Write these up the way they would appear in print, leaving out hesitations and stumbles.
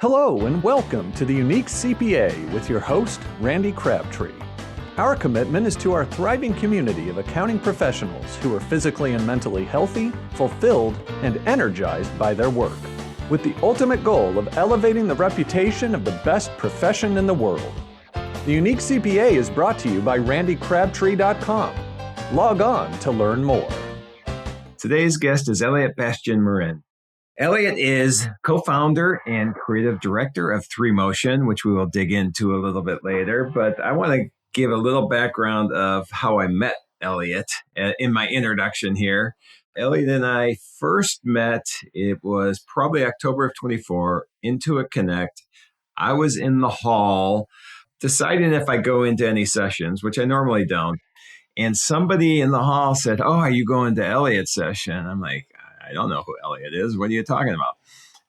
Hello and welcome to the Unique CPA with your host, Randy Crabtree. Our commitment is to our thriving community of accounting professionals who are physically and mentally healthy, fulfilled, and energized by their work, with the ultimate goal of elevating the reputation of the best profession in the world. The Unique CPA is brought to you by randycrabtree.com. Log on to learn more. Today's guest is Elliott Bastien Morin. Elliott is co-founder and creative director of 3Motion, which we will dig into a little bit later. But I want to give a little background of how I met Elliott in my introduction here. Elliott and I first met, it was probably October of 24, into a Connect. I was in the hall deciding if I go into any sessions, which I normally don't. And somebody in the hall said, "Oh, are you going to Elliott's session?" I'm like, "I don't know who Elliott is. What are you talking about?"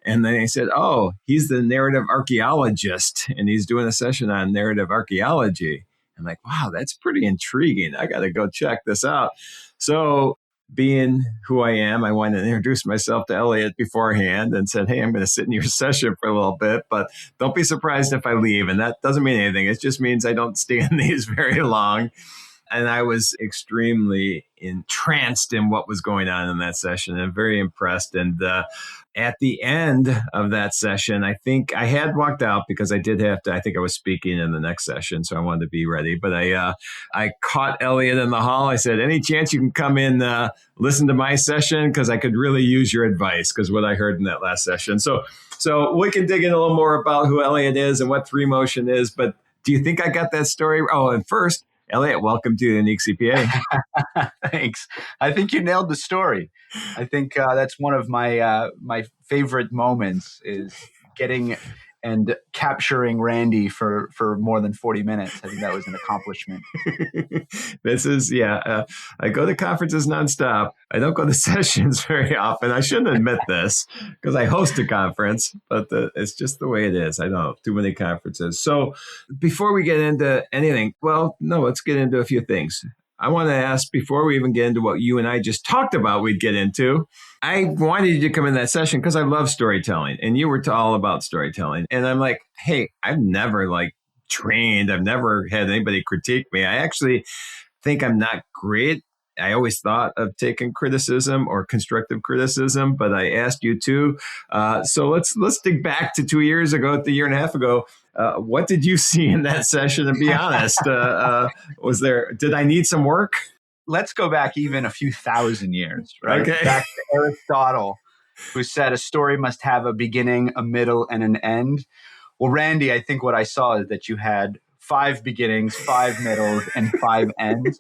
And then he said, "Oh, he's the narrative archaeologist, and he's doing a session on narrative archaeology." I'm like, "Wow, that's pretty intriguing. I got to go check this out." So being who I am, I wanted to introduce myself to Elliott beforehand and said, "Hey, I'm going to sit in your session for a little bit, but don't be surprised if I leave." And that doesn't mean anything. It just means I don't stay in these very long. And I was extremely entranced in what was going on in that session and very impressed. And at the end of that session, I think I had walked out because I did have to, I think I was speaking in the next session, so I wanted to be ready. But I caught Elliott in the hall. I said, "Any chance you can come in, listen to my session? Because I could really use your advice," because what I heard in that last session. So we can dig in a little more about who Elliott is and what 3Motion is. But do you think I got that story? Oh, and first, Elliott, welcome to the Unique CPA. Thanks. I think you nailed the story. I think that's one of my favorite moments is getting and capturing Randy for more than 40 minutes. I think that was an accomplishment. This is, I go to conferences nonstop. I don't go to sessions very often. I shouldn't admit this because I host a conference, but it's just the way it is. I don't know, too many conferences. So before we get into anything, let's get into a few things. I want to ask, before we even get into what you and I just talked about we'd get into, I wanted you to come in that session because I love storytelling, and you were all about storytelling. And I'm like, hey, I've never trained. I've never had anybody critique me. I actually think I'm not great. I always thought of taking criticism or constructive criticism, but I asked you to. So let's dig back to 2 years ago, a year and a half ago. What did you see in that session? And be honest, did I need some work? Let's go back even a few thousand years, right? Okay. Back to Aristotle, who said a story must have a beginning, a middle, and an end. Well, Randy, I think what I saw is that you had 5 beginnings, 5 middles, and 5 ends.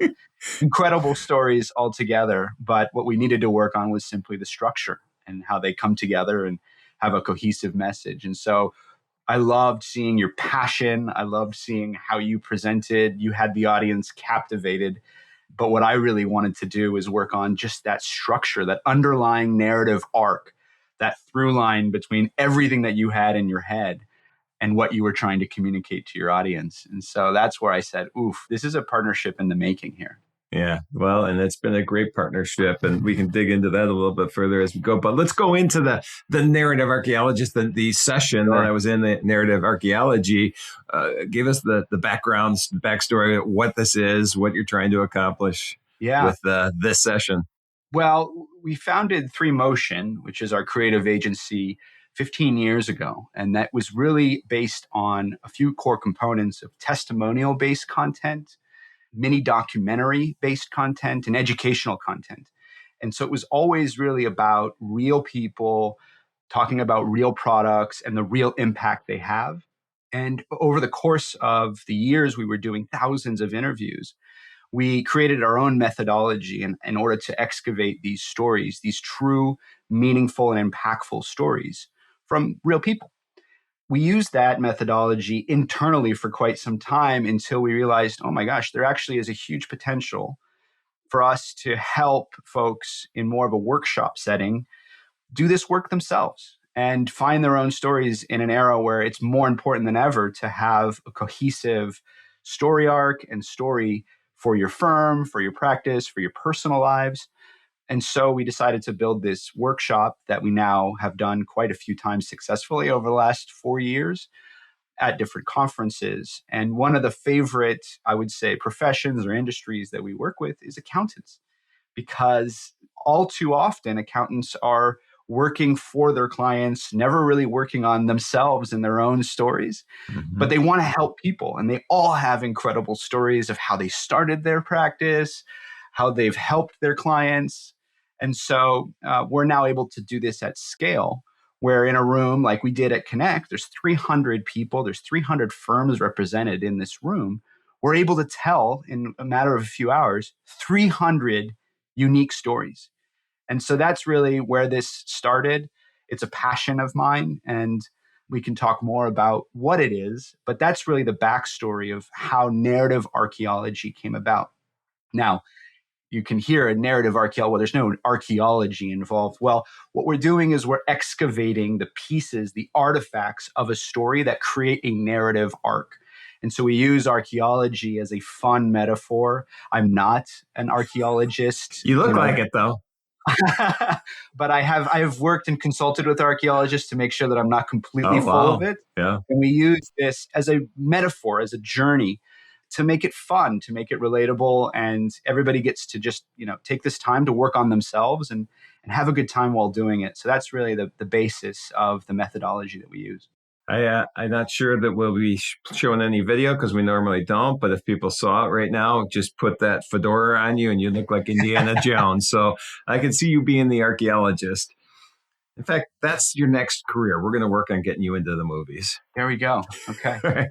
Incredible stories altogether. But what we needed to work on was simply the structure and how they come together and have a cohesive message. And so I loved seeing your passion. I loved seeing how you presented. You had the audience captivated. But what I really wanted to do is work on just that structure, that underlying narrative arc, that through line between everything that you had in your head and what you were trying to communicate to your audience. And so that's where I said, oof, this is a partnership in the making here. Yeah, well, and it's been a great partnership, and we can dig into that a little bit further as we go. But let's go into the narrative archaeologist, the session that I was in, the narrative archaeology. Give us the backgrounds, the backstory of what this is, what you're trying to accomplish with this session. Well, we founded 3Motion, which is our creative agency, 15 years ago. And that was really based on a few core components of testimonial-based content, mini documentary-based content, and educational content. And so it was always really about real people talking about real products and the real impact they have. And over the course of the years, we were doing thousands of interviews. We created our own methodology in order to excavate these stories, these true, meaningful, and impactful stories from real people. We used that methodology internally for quite some time until we realized, oh my gosh, there actually is a huge potential for us to help folks in more of a workshop setting do this work themselves and find their own stories in an era where it's more important than ever to have a cohesive story arc and story for your firm, for your practice, for your personal lives. And so we decided to build this workshop that we now have done quite a few times successfully over the last 4 years at different conferences. And one of the favorite, I would say, professions or industries that we work with is accountants, because all too often accountants are working for their clients, never really working on themselves and their own stories, but they want to help people. And they all have incredible stories of how they started their practice, how they've helped their clients. And so we're now able to do this at scale, where in a room like we did at Connect, there's 300 people, there's 300 firms represented in this room. We're able to tell in a matter of a few hours 300 unique stories. And so that's really where this started. It's a passion of mine, and we can talk more about what it is, but that's really the backstory of how narrative archaeology came about. Now, you can hear a narrative archaeology. Well, there's no archaeology involved. Well, what we're doing is we're excavating the pieces, the artifacts of a story that create a narrative arc. And so we use archaeology as a fun metaphor. I'm not an archaeologist. You look like it, though. But I have worked and consulted with archaeologists to make sure that I'm not completely full of it. Yeah. And we use this as a metaphor, as a journey, to make it fun, to make it relatable, and everybody gets to just take this time to work on themselves and have a good time while doing it. So that's really the basis of the methodology that we use. I'm not sure that we'll be showing any video because we normally don't. But if people saw it right now, just put that fedora on you and you look like Indiana Jones. So I can see you being the archaeologist. In fact, that's your next career. We're going to work on getting you into the movies. There we go. Okay.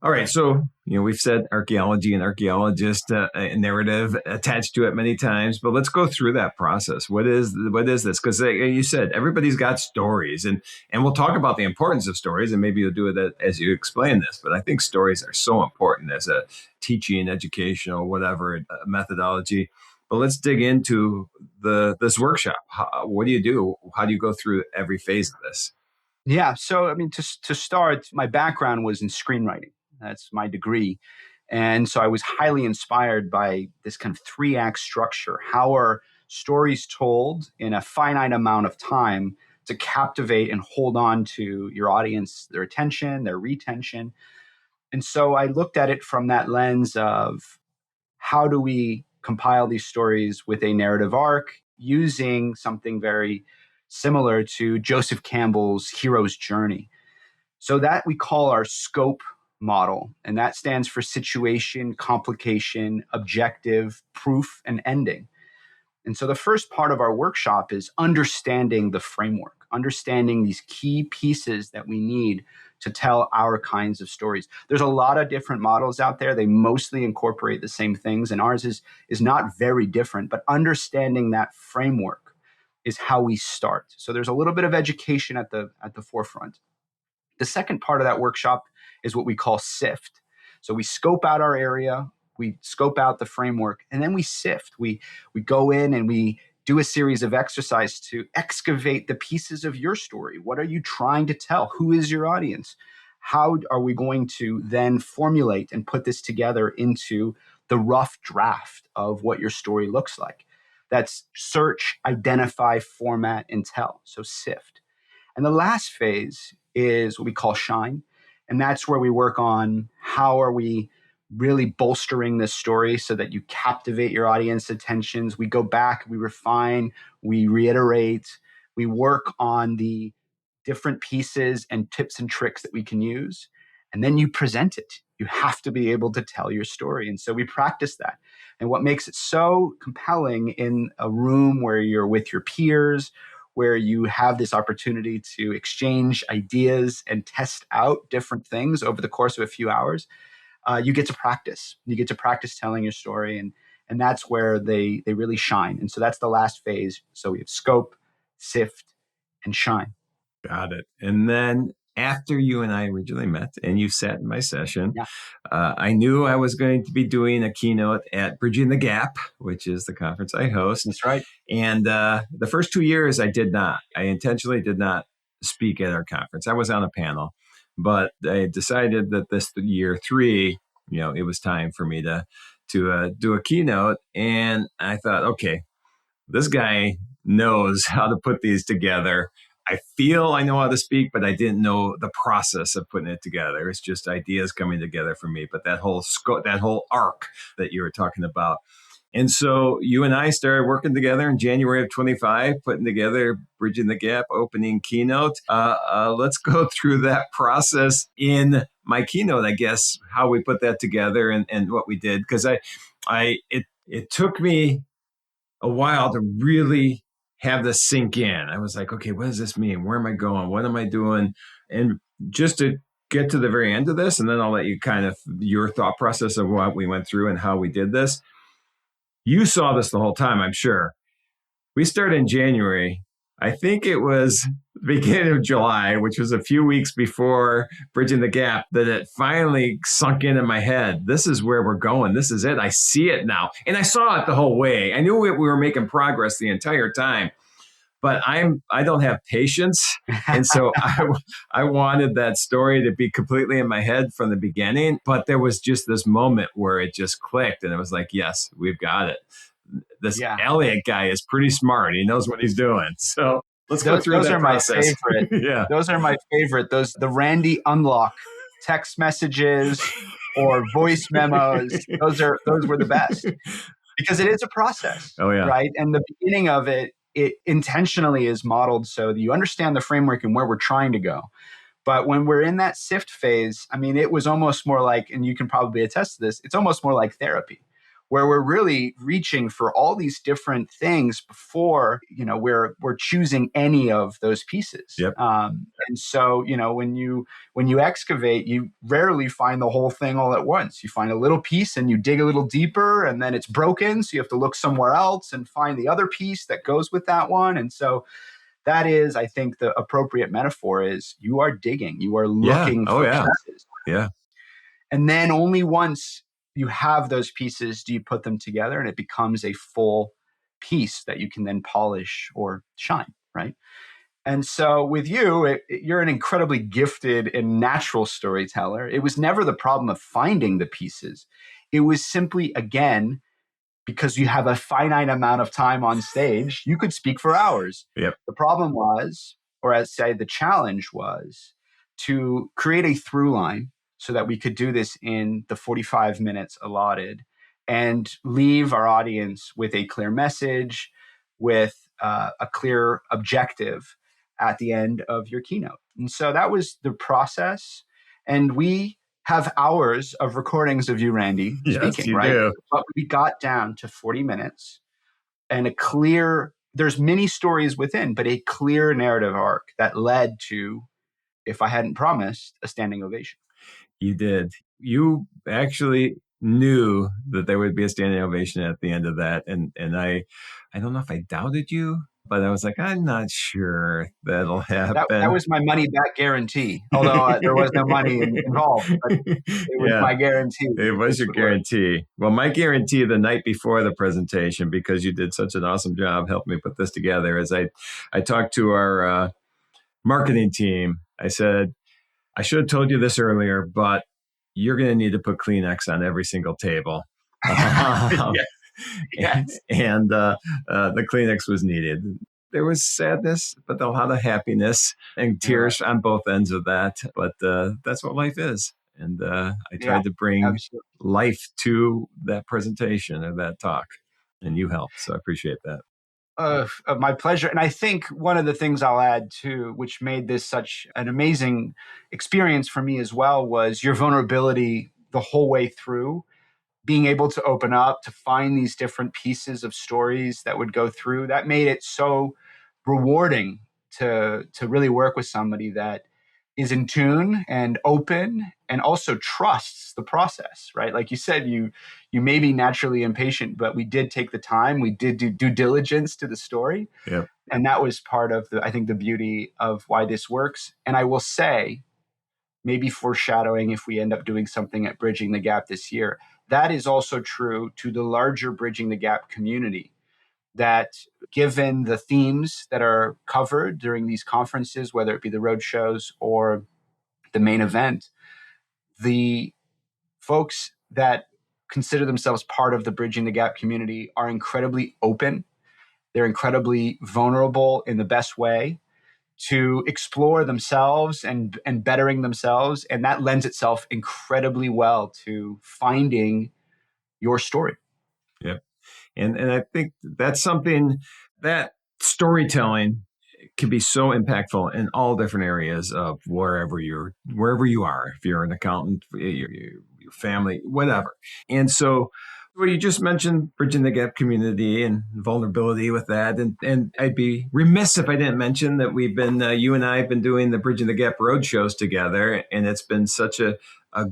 All right. So, we've said archaeology and archaeologist narrative attached to it many times, but let's go through that process. What is this? Because you said everybody's got stories, and we'll talk about the importance of stories, and maybe you'll do it as you explain this. But I think stories are so important as a teaching, educational, whatever methodology. But let's dig into this workshop. What do you do? How do you go through every phase of this? Yeah. So, to start, my background was in screenwriting. That's my degree. And so I was highly inspired by this kind of 3-act structure. How are stories told in a finite amount of time to captivate and hold on to your audience, their attention, their retention? And so I looked at it from that lens of how do we compile these stories with a narrative arc using something very similar to Joseph Campbell's hero's journey. So that we call our scope model, and that stands for situation, complication, objective, proof, and ending. And so the first part of our workshop is understanding the framework, understanding these key pieces that we need to tell our kinds of stories. There's a lot of different models out there. They mostly incorporate the same things, and ours is not very different, but understanding that framework is how we start. So there's a little bit of education at the forefront. The second part of that workshop is what we call sift. So we scope out our area, we scope out the framework, and then we sift. We go in and we do a series of exercises to excavate the pieces of your story. What are you trying to tell? Who is your audience? How are we going to then formulate and put this together into the rough draft of what your story looks like? That's search, identify, format, and tell. So sift. And the last phase is what we call shine. And that's where we work on how are we really bolstering this story so that you captivate your audience attentions. We go back, we refine, we reiterate, we work on the different pieces and tips and tricks that we can use. And then you present it. You have to be able to tell your story. And so we practice that. And what makes it so compelling in a room where you're with your peers, where you have this opportunity to exchange ideas and test out different things over the course of a few hours, you get to practice. You get to practice telling your story, and that's where they really shine. And so that's the last phase. So we have scope, sift, and shine. Got it. And then after you and I originally met and you sat in my session, Yeah. I knew I was going to be doing a keynote at Bridging the Gap, which is the conference I host. That's right. And the first 2 years, I did not. I intentionally did not speak at our conference. I was on a panel, but I decided that this year 3, it was time for me to do a keynote. And I thought, okay, this guy knows how to put these together. I feel I know how to speak, but I didn't know the process of putting it together. It's just ideas coming together for me. But that whole scope, that whole arc that you were talking about. And so you and I started working together in January of 25, putting together Bridging the Gap opening keynote. Let's go through that process in my keynote, I guess, how we put that together and what we did. Because it took me a while to really have this sink in. I was like, okay, what does this mean? Where am I going? What am I doing? And just to get to the very end of this, and then I'll let you kind of your thought process of what we went through and how we did this. You saw this the whole time, I'm sure. We started in January. I think it was the beginning of July, which was a few weeks before Bridging the Gap, that it finally sunk in my head. This is where we're going. This is it. I see it now. And I saw it the whole way. I knew we were making progress the entire time, but I don't have patience. And so I wanted that story to be completely in my head from the beginning. But there was just this moment where it just clicked and it was like, yes, we've got it. This Elliott guy is pretty smart. He knows what he's doing. So let's go through that process. My favorite. Yeah. Those are my favorite. The Randy unlock text messages or voice memos. Those were the best because it is a process. Oh yeah. Right. And the beginning of it intentionally is modeled so that you understand the framework and where we're trying to go. But when we're in that sift phase, I mean, it was almost more like, and you can probably attest to this, it's almost more like therapy, where we're really reaching for all these different things before, we're choosing any of those pieces. Yep. And so, when you excavate, you rarely find the whole thing all at once. You find a little piece and you dig a little deeper and then it's broken. So you have to look somewhere else and find the other piece that goes with that one. And so that is, I think, the appropriate metaphor is you are digging, you are looking for pieces. Yeah. And then only once you have those pieces do you put them together and it becomes a full piece that you can then polish or shine, right? And so with you, you're an incredibly gifted and natural storyteller. It was never the problem of finding the pieces. It was simply, again, because you have a finite amount of time on stage, you could speak for hours. Yep. The problem was, or I'd say the challenge was, to create a through line so that we could do this in the 45 minutes allotted and leave our audience with a clear message, with a clear objective at the end of your keynote. And so that was the process. And we have hours of recordings of you, Randy, speaking, right? Do. But we got down to 40 minutes and there's many stories within, but a clear narrative arc that led to, if I hadn't promised, a standing ovation. You did. You actually knew that there would be a standing ovation at the end of that. And I don't know if I doubted you, but I was like, I'm not sure that'll happen. That was my money back guarantee, although there was no money involved. But it was my guarantee. It was your guarantee. Well, my guarantee the night before the presentation, because you did such an awesome job helping me put this together, is I talked to our marketing team. I said, I should have told you this earlier, but you're going to need to put Kleenex on every single table. Yes. And the Kleenex was needed. There was sadness, but a lot of happiness and tears on both ends of that. But that's what life is. And I tried to bring life to that presentation or that talk. And you helped. So I appreciate that. My pleasure. And I think one of the things I'll add too, which made this such an amazing experience for me as well, was your vulnerability the whole way through, being able to open up, to find these different pieces of stories that would go through. That made it so rewarding to really work with somebody that is in tune and open and also trusts the process, right? Like you said, you may be naturally impatient, but we did take the time. We did do due diligence to the story. Yep. And that was part of I think the beauty of why this works. And I will say, maybe foreshadowing if we end up doing something at Bridging the Gap this year, that is also true to the larger Bridging the Gap community. That given the themes that are covered during these conferences, whether it be the road shows or the main event, the folks that consider themselves part of the Bridging the Gap community are incredibly open They're incredibly vulnerable in the best way to explore themselves and bettering themselves. And that lends itself incredibly well to finding your story. Yep. And I think that's something that storytelling can be so impactful in all different areas of wherever you are. If you're an accountant, your family, whatever. And so, well, you just mentioned bridging the gap community and vulnerability with that, and I'd be remiss if I didn't mention that we've been you and I have been doing the Bridging the Gap road shows together, and it's been such a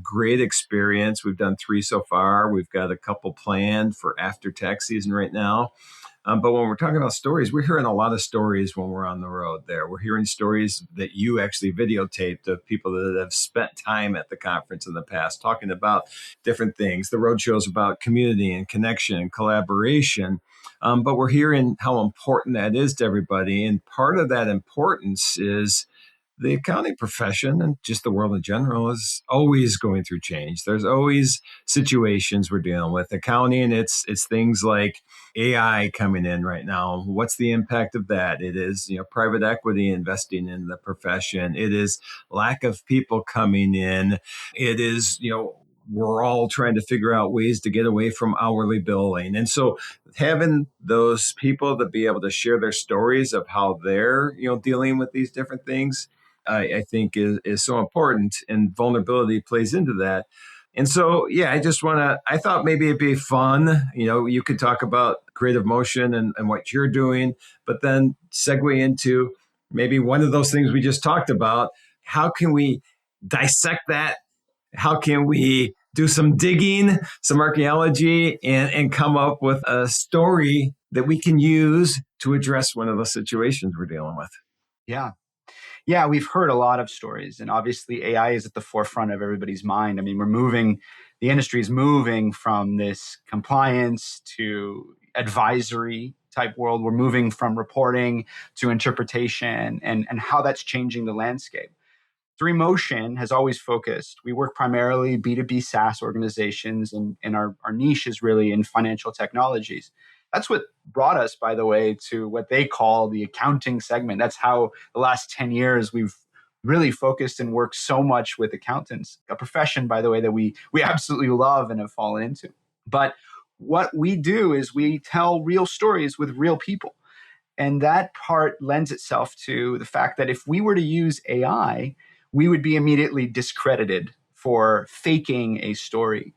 great experience. We've done 3 so far. We've got a couple planned for after tax season right now. But when we're talking about stories, we're hearing a lot of stories when we're on the road there. We're hearing stories that you actually videotaped of people that have spent time at the conference in the past talking about different things. The road shows about community and connection and collaboration. But we're hearing how important that is to everybody. And part of that importance is the accounting profession and just the world in general is always going through change. There's always situations we're dealing with. Accounting, it's things like AI coming in right now. What's the impact of that? It is, private equity investing in the profession. It is lack of people coming in. It is, we're all trying to figure out ways to get away from hourly billing. And so having those people to be able to share their stories of how they're, dealing with these different things, I think is so important, and vulnerability plays into that. And so, yeah, I thought maybe it'd be fun. You could talk about creative motion and what you're doing, but then segue into maybe one of those things we just talked about. How can we dissect that? How can we do some digging, some archaeology, and come up with a story that we can use to address one of those situations we're dealing with? Yeah. Yeah, we've heard a lot of stories, and obviously AI is at the forefront of everybody's mind. I mean, the industry is moving from this compliance to advisory type world. We're moving from reporting to interpretation, and how that's changing the landscape. Three Motion has always focused. We work primarily B2B SaaS organizations, and our niche is really in financial technologies. That's what brought us, by the way, to what they call the accounting segment. That's how the last 10 years we've really focused and worked so much with accountants, a profession, by the way, that we absolutely love and have fallen into. But what we do is we tell real stories with real people. And that part lends itself to the fact that if we were to use AI, we would be immediately discredited for faking a story.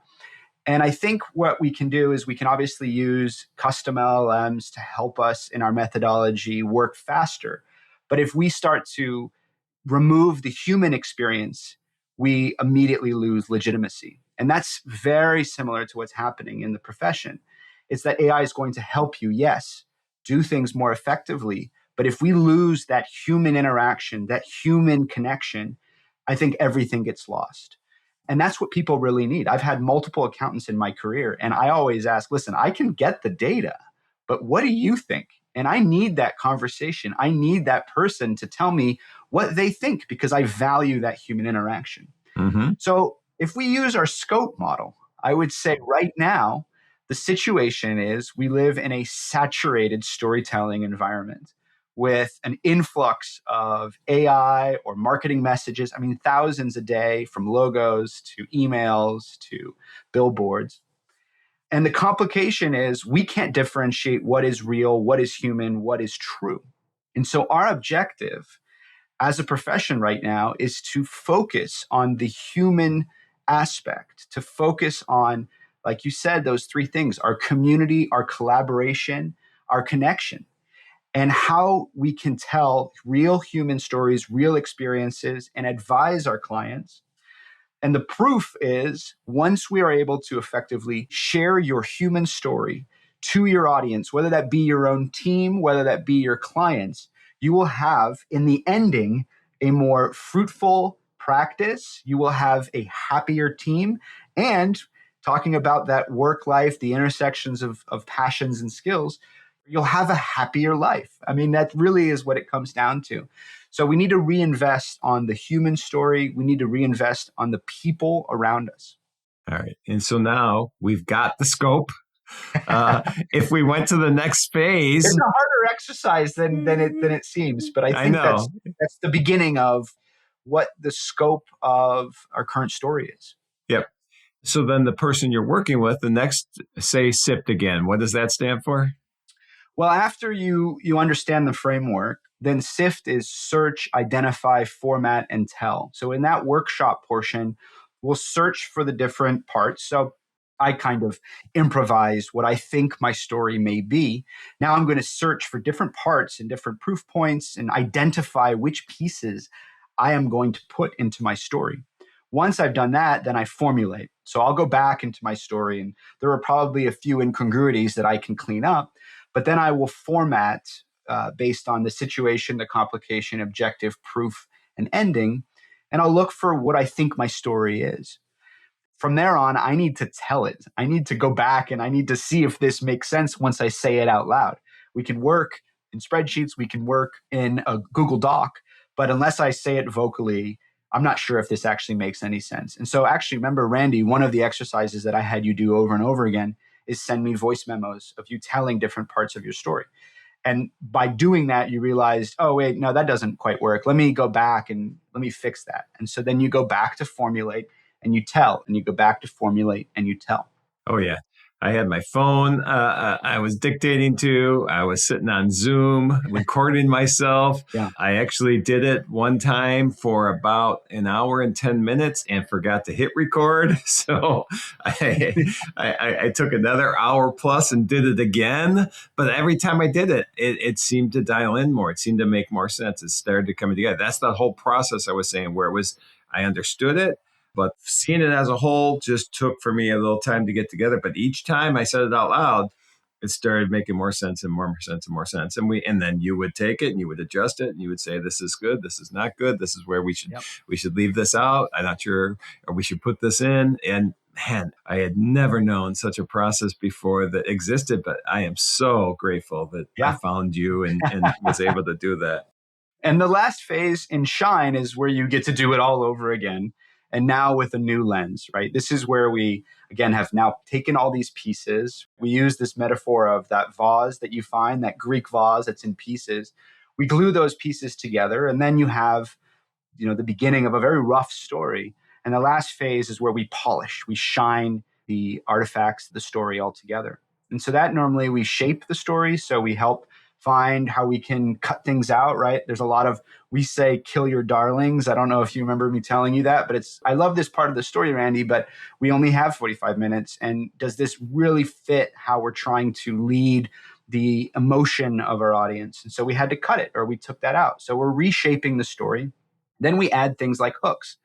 And I think what we can do is we can obviously use custom LLMs to help us in our methodology work faster. But if we start to remove the human experience, we immediately lose legitimacy. And that's very similar to what's happening in the profession. It's that AI is going to help you, yes, do things more effectively. But if we lose that human interaction, that human connection, I think everything gets lost. And that's what people really need. I've had multiple accountants in my career, and I always ask, listen, I can get the data, but what do you think? And I need that conversation. I need that person to tell me what they think because I value that human interaction. Mm-hmm. So if we use our scope model, I would say right now, the situation is we live in a saturated storytelling environment with an influx of AI or marketing messages. I mean, thousands a day, from logos to emails to billboards. And the complication is we can't differentiate what is real, what is human, what is true. And so our objective as a profession right now is to focus on the human aspect, to focus on, like you said, those 3 things: our community, our collaboration, our connection, and how we can tell real human stories, real experiences, and advise our clients. And the proof is once we are able to effectively share your human story to your audience, whether that be your own team, whether that be your clients, you will have in the ending a more fruitful practice. You will have a happier team. And talking about that work life, the intersections of passions and skills, you'll have a happier life. I mean, that really is what it comes down to. So we need to reinvest on the human story. We need to reinvest on the people around us. All right. And so now we've got the scope. If we went to the next phase, It's a harder exercise than it seems, but I I think that's know. that's the beginning of what the scope of our current story is. Yep. So then the person you're working with, the next, say, SIPT again, what does that stand for? Well, after you understand the framework, then SIFT is search, identify, format, and tell. So in that workshop portion, we'll search for the different parts. So I kind of improvise what I think my story may be. Now I'm going to search for different parts and different proof points and identify which pieces I am going to put into my story. Once I've done that, then I formulate. So I'll go back into my story, and there are probably a few incongruities that I can clean up, but then I will format based on the situation, the complication, objective, proof, and ending. And I'll look for what I think my story is. From there on, I need to tell it. I need to go back and I need to see if this makes sense once I say it out loud. We can work in spreadsheets, we can work in a Google Doc, but unless I say it vocally, I'm not sure if this actually makes any sense. And so, actually, remember, Randy, one of the exercises that I had you do over and over again is send me voice memos of you telling different parts of your story. And by doing that, you realized, oh, wait, no, that doesn't quite work. Let me go back and let me fix that. And so then you go back to formulate and you tell, and you go back to formulate and you tell. Oh, yeah. I had my phone I was dictating to. I was sitting on Zoom, recording myself. Yeah. I actually did it one time for about an hour and 10 minutes and forgot to hit record. So I took another hour plus and did it again. But every time I did it, it seemed to dial in more. It seemed to make more sense. It started to come together. That's the whole process I was saying, where it was, I understood it. But seeing it as a whole just took for me a little time to get together. But each time I said it out loud, it started making more sense and more sense and more sense. And then you would take it and you would adjust it and you would say, this is good, this is not good, this is where we should leave this out. I'm not sure, or we should put this in. And man, I had never known such a process before that existed, but I am so grateful that I found you and was able to do that. And the last phase in Shine is where you get to do it all over again. And now with a new lens, right? This is where we, again, have now taken all these pieces. We use this metaphor of that vase that you find, that Greek vase that's in pieces. We glue those pieces together, and then you have, the beginning of a very rough story. And the last phase is where we polish, we shine the artifacts, the story all together. And so that normally we shape the story. So we help find how we can cut things out, right? There's a lot of, we say, kill your darlings. I don't know if you remember me telling you that, but I love this part of the story, Randy, but we only have 45 minutes. And does this really fit how we're trying to lead the emotion of our audience? And so we had to cut it, or we took that out. So we're reshaping the story. Then we add things like hooks.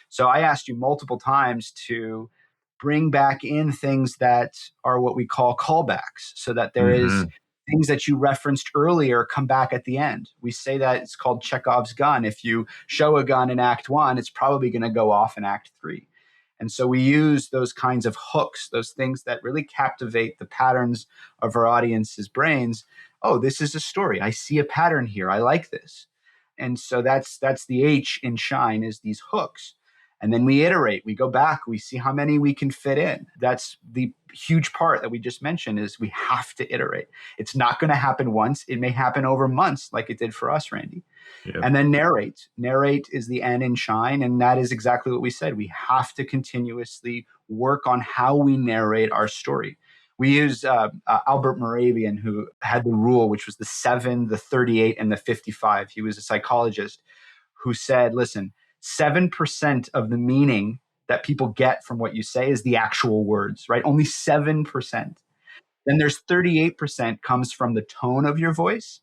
So I asked you multiple times to bring back in things that are what we call callbacks, so that there is things that you referenced earlier come back at the end. We say that it's called Chekhov's gun. If you show a gun in Act 1, it's probably going to go off in Act 3. And so we use those kinds of hooks, those things that really captivate the patterns of our audience's brains. Oh, this is a story. I see a pattern here. I like this. And so that's the H in Shine, is these hooks. And then we iterate, we go back, we see how many we can fit in. That's the huge part that we just mentioned, is we have to iterate. It's not going to happen once. It may happen over months, like it did for us, Randy. Yep. And then narrate. Narrate is the N in Shine. And that is exactly what we said. We have to continuously work on how we narrate our story. We use Albert Moravian, who had the rule, which was the 7, the 38, and the 55. He was a psychologist who said, listen, 7% of the meaning that people get from what you say is the actual words, right? Only 7%. Then there's 38% comes from the tone of your voice,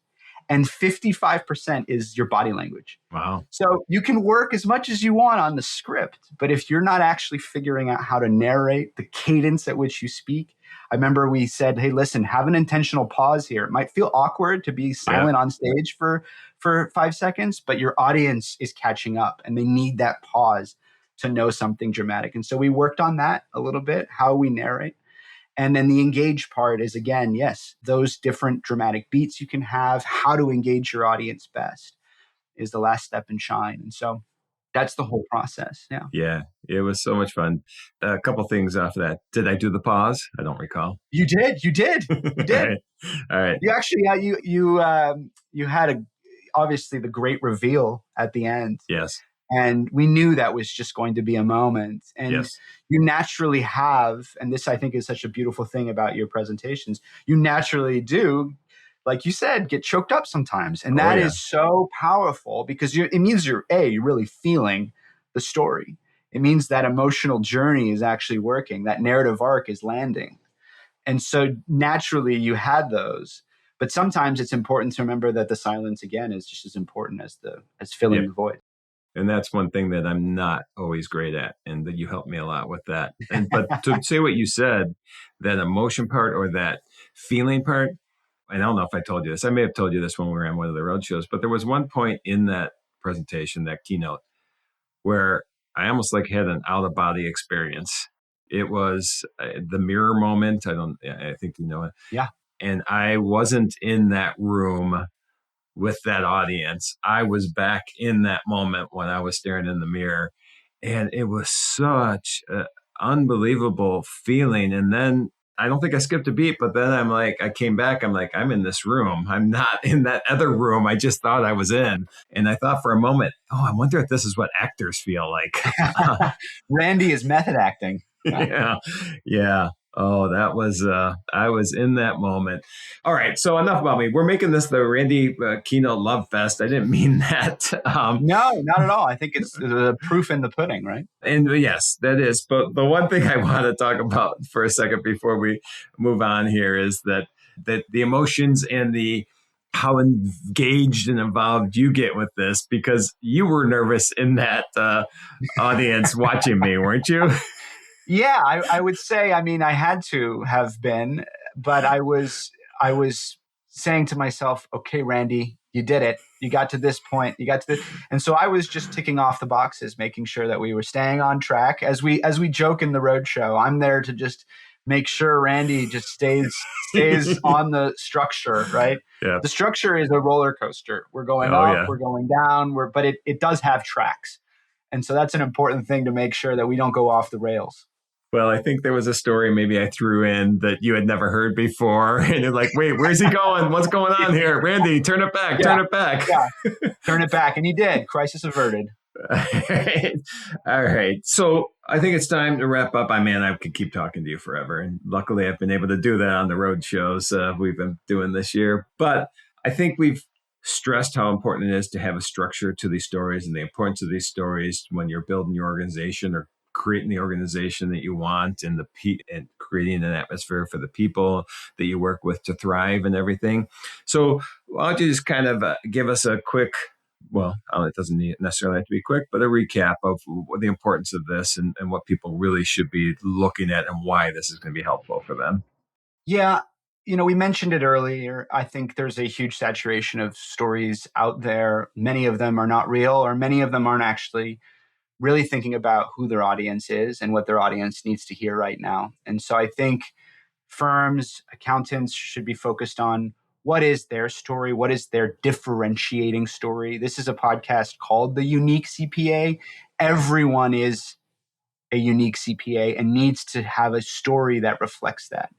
and 55% is your body language. Wow. So you can work as much as you want on the script, but if you're not actually figuring out how to narrate, the cadence at which you speak. I remember we said, hey, listen, have an intentional pause here. It might feel awkward to be silent on stage for 5 seconds, but your audience is catching up and they need that pause to know something dramatic. And so we worked on that a little bit, how we narrate. And then the engage part is, again, yes, those different dramatic beats you can have, how to engage your audience best is the last step in Shine. And so That's the whole process. Yeah. Yeah, it was so much fun. A couple things off of that. Did I do the pause? I don't recall. You did. You did. You All did. right. All right. You actually, you had obviously the great reveal at the end. Yes. And we knew that was just going to be a moment. And Yes. you naturally have, and this I think is such a beautiful thing about your presentations, you naturally do, like you said, get choked up sometimes. And that is so powerful because it means you're really feeling the story. It means that emotional journey is actually working, that narrative arc is landing. And so naturally you had those. But sometimes it's important to remember that the silence again is just as important as filling the void. And that's one thing that I'm not always great at, and that you helped me a lot with that. But to say what you said, that emotion part or that feeling part, and I don't know if I told you this. I may have told you this when we were on one of the road shows, but there was one point in that presentation, that keynote, where I almost like had an out of body experience. It was the mirror moment. I think you know it. Yeah. And I wasn't in that room with that audience. I was back in that moment when I was staring in the mirror, and it was such an unbelievable feeling. And then I don't think I skipped a beat, but then I came back. I'm like, I'm in this room. I'm not in that other room I just thought I was in. And I thought for a moment, oh, I wonder if this is what actors feel like. Randy is method acting. Yeah. Yeah. Oh, that was, I was in that moment. All right. So enough about me. We're making this the Randy Keynote Love Fest. I didn't mean that. No, not at all. I think it's the proof in the pudding, right? And yes, that is. But the one thing I want to talk about for a second before we move on here is that the emotions and how engaged and involved you get with this, because you were nervous in that audience watching me, weren't you? Yeah, I would say, I mean, I had to have been, but I was saying to myself, okay, Randy, you did it. You got to this point. You got to this. And so I was just ticking off the boxes, making sure that we were staying on track. As we joke in the road show, I'm there to just make sure Randy just stays on the structure, right? Yeah. The structure is a roller coaster. We're going up, we're going down, but it does have tracks. And so that's an important thing to make sure that we don't go off the rails. Well, I think there was a story maybe I threw in that you had never heard before. And you're like, wait, where's he going? What's going on here? Randy, turn it back, turn it back. Yeah, turn it back. And he did. Crisis averted. All right. So I think it's time to wrap up. I could keep talking to you forever. And luckily, I've been able to do that on the road shows we've been doing this year. But I think we've stressed how important it is to have a structure to these stories and the importance of these stories when you're building your organization or creating the organization that you want, and and creating an atmosphere for the people that you work with to thrive and everything. So why don't you just kind of give us a quick, well, it doesn't necessarily have to be quick, but a recap of the importance of this and what people really should be looking at and why this is going to be helpful for them. Yeah. We mentioned it earlier. I think there's a huge saturation of stories out there. Many of them are not real, or many of them aren't actually really thinking about who their audience is and what their audience needs to hear right now. And so I think firms, accountants should be focused on what is their story, what is their differentiating story. This is a podcast called the Unique CPA. Everyone is a unique CPA and needs to have a story that reflects that.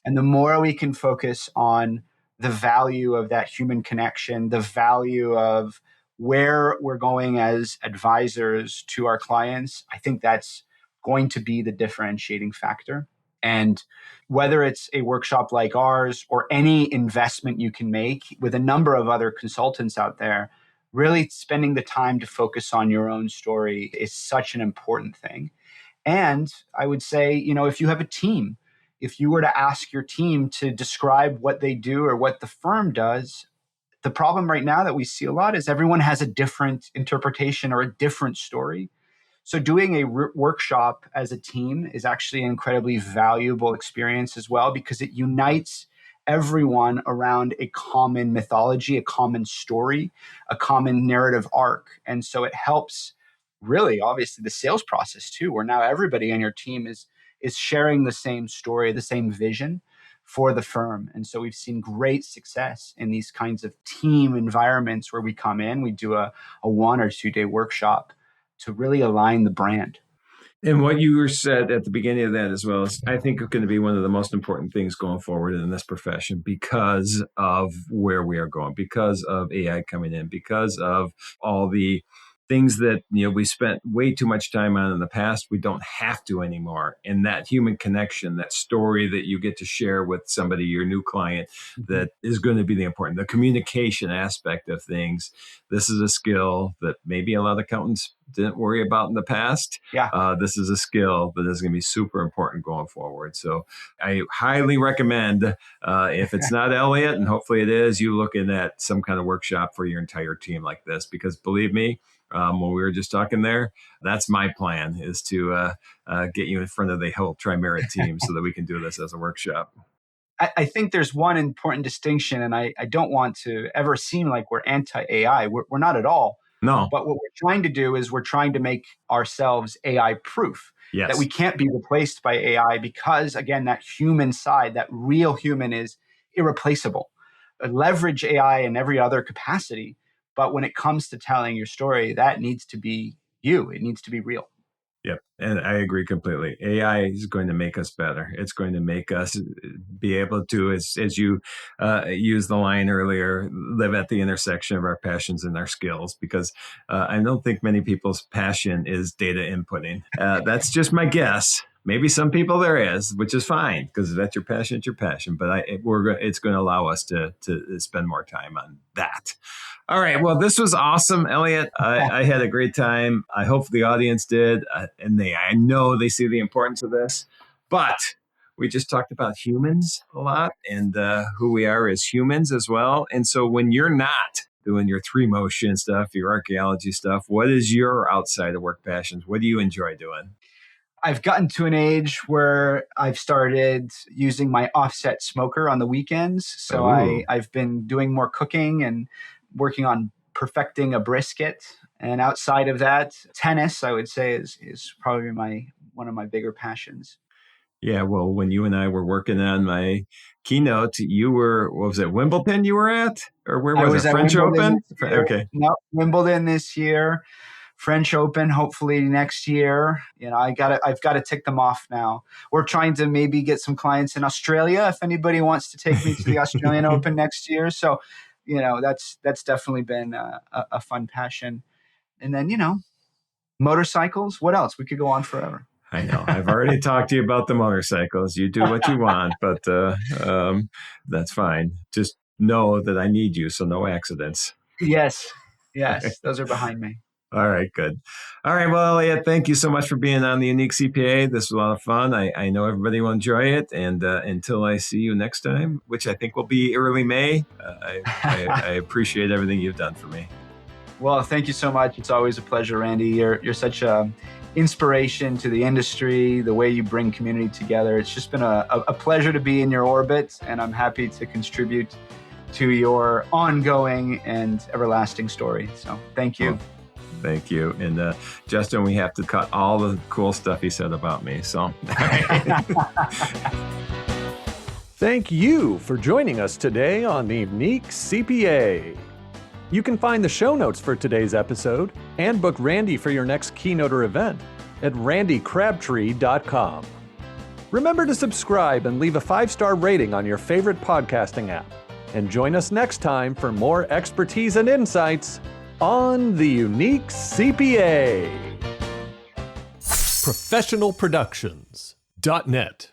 And the more we can focus on the value of that human connection, the value of where we're going as advisors to our clients, I think that's going to be the differentiating factor. And whether it's a workshop like ours or any investment you can make with a number of other consultants out there, really spending the time to focus on your own story is such an important thing. And I would say, if you have a team, if you were to ask your team to describe what they do or what the firm does, the problem right now that we see a lot is everyone has a different interpretation or a different story. So doing a workshop as a team is actually an incredibly valuable experience as well, because it unites everyone around a common mythology, a common story, a common narrative arc. And so it helps really, obviously, the sales process too, where now everybody on your team is sharing the same story, the same vision for the firm. And so we've seen great success in these kinds of team environments where we come in, we do a 1 or 2 day workshop. to really align the brand. And what you were said at the beginning of that as well is, I think, going to be one of the most important things going forward in this profession because of where we are going, because of AI coming in, because of all the things that we spent way too much time on in the past. We don't have to anymore. And that human connection, that story that you get to share with somebody, your new client, that is going to be the important, the communication aspect of things. This is a skill that maybe a lot of accountants didn't worry about in the past. Yeah. This is a skill that is going to be super important going forward. So I highly recommend, if it's not Elliott, and hopefully it is, you looking at some kind of workshop for your entire team like this, because believe me, when we were just talking there, that's my plan, is to get you in front of the whole Tri-Merit team so that we can do this as a workshop. I think there's one important distinction, and I don't want to ever seem like we're anti-AI. We're not at all. No. But what we're trying to do is we're trying to make ourselves AI proof. Yes. That we can't be replaced by AI because, again, that human side, that real human, is irreplaceable. Leverage AI in every other capacity. But when it comes to telling your story, that needs to be you. It needs to be real. Yep. And I agree completely. AI is going to make us better. It's going to make us be able to, as you used the line earlier, live at the intersection of our passions and our skills, because I don't think many people's passion is data inputting. That's just my guess. Maybe some people there is, which is fine, because that's your passion, it's your passion. But it's going to allow us to spend more time on that. All right. Well, this was awesome, Elliott. I had a great time. I hope the audience did. And I know they see the importance of this. But we just talked about humans a lot, and who we are as humans as well. And so when you're not doing your 3Motion stuff, your archaeology stuff, what is your outside of work passions? What do you enjoy doing? I've gotten to an age where I've started using my offset smoker on the weekends. So I've been doing more cooking and working on perfecting a brisket. And outside of that, tennis, I would say, is probably one of my bigger passions. Yeah, well, when you and I were working on my keynote, you were, what was it, Wimbledon you were at? Or where was it, French Open? Okay. No, Wimbledon this year. French Open, hopefully next year. I've got to tick them off now. We're trying to maybe get some clients in Australia if anybody wants to take me to the Australian Open next year. So, that's definitely been a fun passion. And then, motorcycles. What else? We could go on forever. I know. I've already talked to you about the motorcycles. You do what you want, but that's fine. Just know that I need you, so no accidents. Yes. Those are behind me. All right, good. All right, well, Elliott, thank you so much for being on the Unique CPA. This was a lot of fun. I know everybody will enjoy it. And until I see you next time, which I think will be early May, I appreciate everything you've done for me. Well, thank you so much. It's always a pleasure, Randy. You're such an inspiration to the industry, the way you bring community together. It's just been a pleasure to be in your orbit, and I'm happy to contribute to your ongoing and everlasting story. So thank you. Well, thank you. And Justin, we have to cut all the cool stuff he said about me. So Thank you for joining us today on the Unique CPA. You can find the show notes for today's episode and book Randy for your next keynote or event at randycrabtree.com. Remember to subscribe and leave a 5-star rating on your favorite podcasting app. And join us next time for more expertise and insights on the Unique CPA. Professionalproductions.net